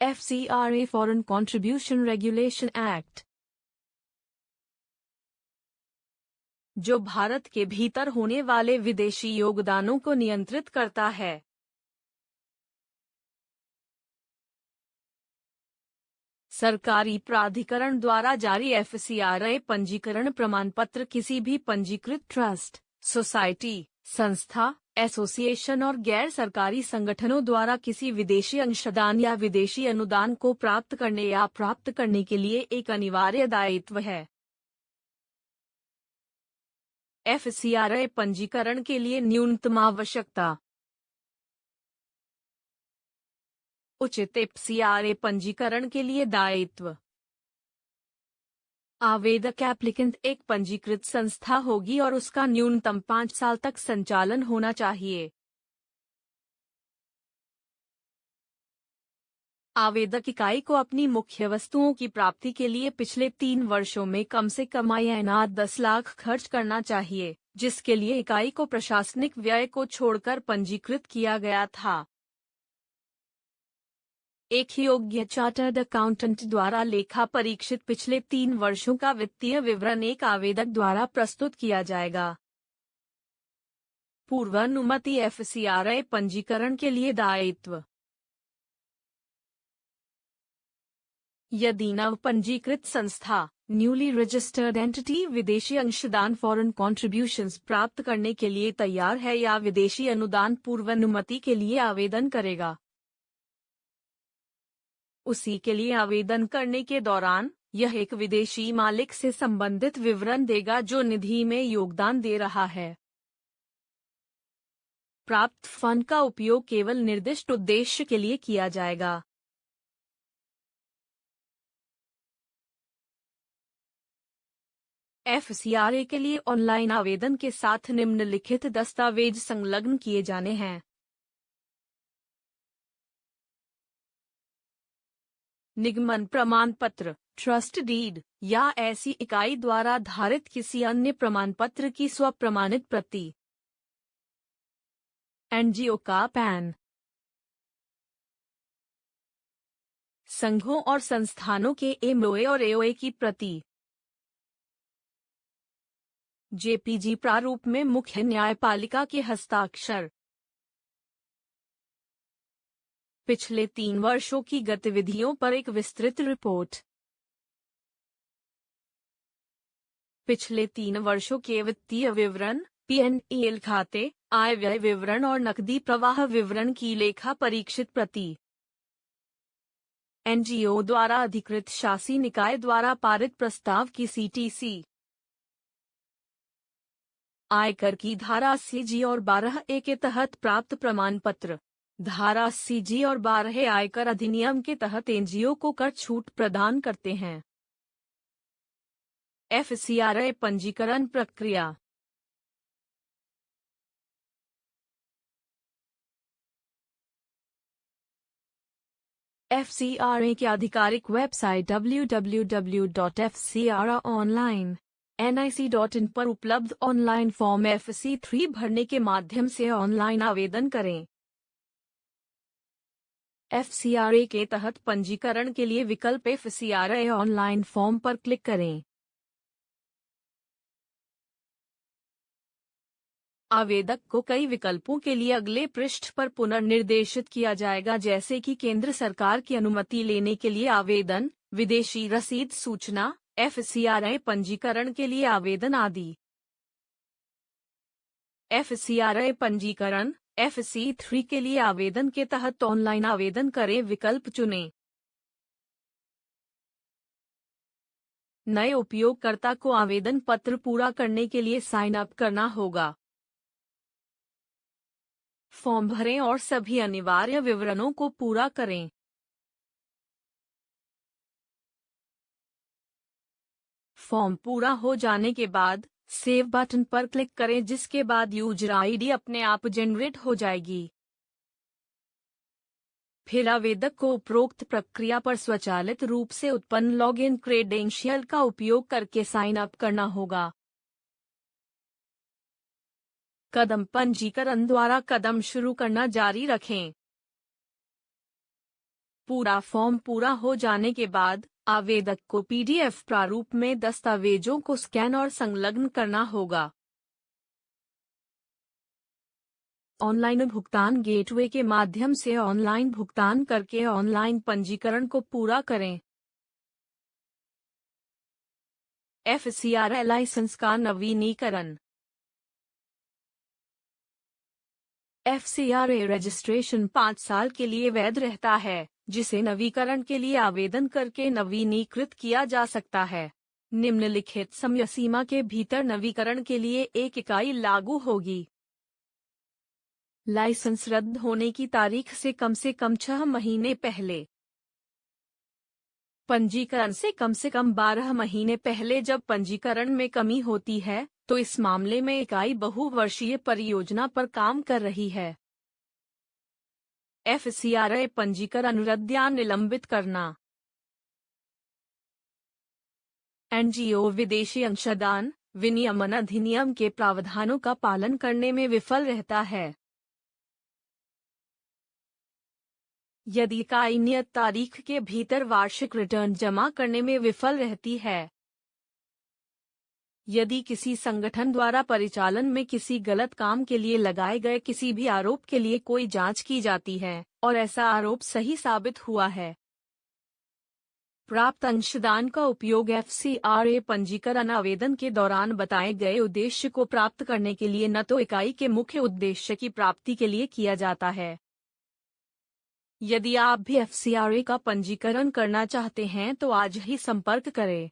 FCRA Foreign Contribution Regulation Act, जो भारत के भीतर होने वाले विदेशी योगदानों को नियंत्रित करता है। सरकारी प्राधिकरण द्वारा जारी FCRA पंजीकरण प्रमाण पत्र किसी भी पंजीकृत ट्रस्ट, सोसाइटी, संस्था, एसोसिएशन और गैर सरकारी संगठनों द्वारा किसी विदेशी अंशदान या विदेशी अनुदान को प्राप्त करने या प्राप्त करने के लिए एक अनिवार्य दायित्व है। FCRA पंजीकरण के लिए न्यूनतम आवश्यकता। उचित FCRA पंजीकरण के लिए दायित्व। आवेदक एप्लीकेंट एक पंजीकृत संस्था होगी और उसका न्यूनतम 5 साल तक संचालन होना चाहिए। आवेदक इकाई को अपनी मुख्य वस्तुओं की प्राप्ति के लिए पिछले 3 वर्षों में कम से कम INR 10 लाख खर्च करना चाहिए, जिसके लिए इकाई को प्रशासनिक व्यय को छोड़कर पंजीकृत किया गया था। एक योग्य चार्टर्ड अकाउंटेंट द्वारा लेखा परीक्षित पिछले 3 वर्षों का वित्तीय विवरण एक आवेदक द्वारा प्रस्तुत किया जाएगा। पूर्वानुमति FCRA पंजीकरण के लिए दायित्व। यदि नव पंजीकृत संस्था, न्यूली रजिस्टर्ड एंटिटी विदेशी अंशदान फॉरेन कॉन्ट्रीब्यूशंस प्राप्त करने के लिए तैयार है या विदेशी अनुदान पूर्वानुमति के लिए आवेदन करेगा, उसी के लिए आवेदन करने के दौरान यह एक विदेशी मालिक से संबंधित विवरण देगा जो निधि में योगदान दे रहा है। प्राप्त फंड का उपयोग केवल निर्दिष्ट उद्देश्य के लिए किया जाएगा। FCRA के लिए ऑनलाइन आवेदन के साथ निम्नलिखित दस्तावेज संलग्न किए जाने हैं। निगमन प्रमाण पत्र, ट्रस्ट डीड या ऐसी इकाई द्वारा धारित किसी अन्य प्रमाण पत्र की स्वप्रमाणित प्रति। NGO का पैन। संघों और संस्थानों के MOA और AOA की प्रति। JPG प्रारूप में मुख्य न्यायपालिका के हस्ताक्षर। पिछले 3 वर्षों की गतिविधियों पर एक विस्तृत रिपोर्ट। पिछले 3 वर्षों के वित्तीय विवरण, P&L खाते, आय व्यय विवरण और नकदी प्रवाह विवरण की लेखा परीक्षित प्रति। NGO द्वारा अधिकृत शासी निकाय द्वारा पारित प्रस्ताव की CTC। आयकर की धारा CG और 12A के तहत प्राप्त प्रमाण पत्र। धारा CG और 12 आयकर अधिनियम के तहत NGO को कर छूट प्रदान करते हैं। FCRA पंजीकरण प्रक्रिया। FCRA की आधिकारिक वेबसाइट www.fcraonline.nic.in पर उपलब्ध ऑनलाइन फॉर्म FC3 भरने के माध्यम से ऑनलाइन आवेदन करें। FCRA के तहत पंजीकरण के लिए विकल्प FCRA ऑनलाइन फॉर्म पर क्लिक करें। आवेदक को कई विकल्पों के लिए अगले पृष्ठ पर पुनर्निर्देशित किया जाएगा, जैसे कि केंद्र सरकार की अनुमति लेने के लिए आवेदन, विदेशी रसीद सूचना, FCRA पंजीकरण के लिए आवेदन आदि। FCRA पंजीकरण FC3 के लिए आवेदन के तहत ऑनलाइन आवेदन करें विकल्प चुनें। नए उपयोगकर्ता को आवेदन पत्र पूरा करने के लिए साइन अप करना होगा। फॉर्म भरें और सभी अनिवार्य विवरणों को पूरा करें। फॉर्म पूरा हो जाने के बाद सेव बटन पर क्लिक करें, जिसके बाद यूजर आईडी अपने आप जनरेट हो जाएगी। फिर आवेदक को उपरोक्त प्रक्रिया पर स्वचालित रूप से उत्पन्न लॉगिन क्रेडेंशियल का उपयोग करके साइन अप करना होगा। कदम पंजीकरण द्वारा कदम शुरू करना जारी रखें। पूरा फॉर्म पूरा हो जाने के बाद आवेदक को PDF प्रारूप में दस्तावेजों को स्कैन और संलग्न करना होगा। ऑनलाइन भुगतान गेटवे के माध्यम से ऑनलाइन भुगतान करके ऑनलाइन पंजीकरण को पूरा करें। FCRA लाइसेंस का नवीनीकरण। FCRA रजिस्ट्रेशन 5 साल के लिए वैध रहता है, जिसे नवीकरण के लिए आवेदन करके नवीनीकृत किया जा सकता है। निम्नलिखित समय सीमा के भीतर नवीकरण के लिए एक इकाई लागू होगी। लाइसेंस रद्द होने की तारीख से कम 6 महीने पहले। पंजीकरण से कम 12 महीने पहले जब पंजीकरण में कमी होती है, तो इस मामले में इकाई बहुवर्षीय परियोजना पर काम कर रही है। FCRA पंजीकरण रद्द या निलंबित करना। NGO विदेशी अंशदान विनियमन अधिनियम के प्रावधानों का पालन करने में विफल रहता है। यदि इकाई नियत तारीख के भीतर वार्षिक रिटर्न जमा करने में विफल रहती है। यदि किसी संगठन द्वारा परिचालन में किसी गलत काम के लिए लगाए गए किसी भी आरोप के लिए कोई जांच की जाती है और ऐसा आरोप सही साबित हुआ है। प्राप्त अंशदान का उपयोग FCRA पंजीकरण आवेदन के दौरान बताए गए उद्देश्य को प्राप्त करने के लिए न तो इकाई के मुख्य उद्देश्य की प्राप्ति के लिए किया जाता है। यदि आप भी FCRA का पंजीकरण करना चाहते हैं तो आज ही संपर्क करें।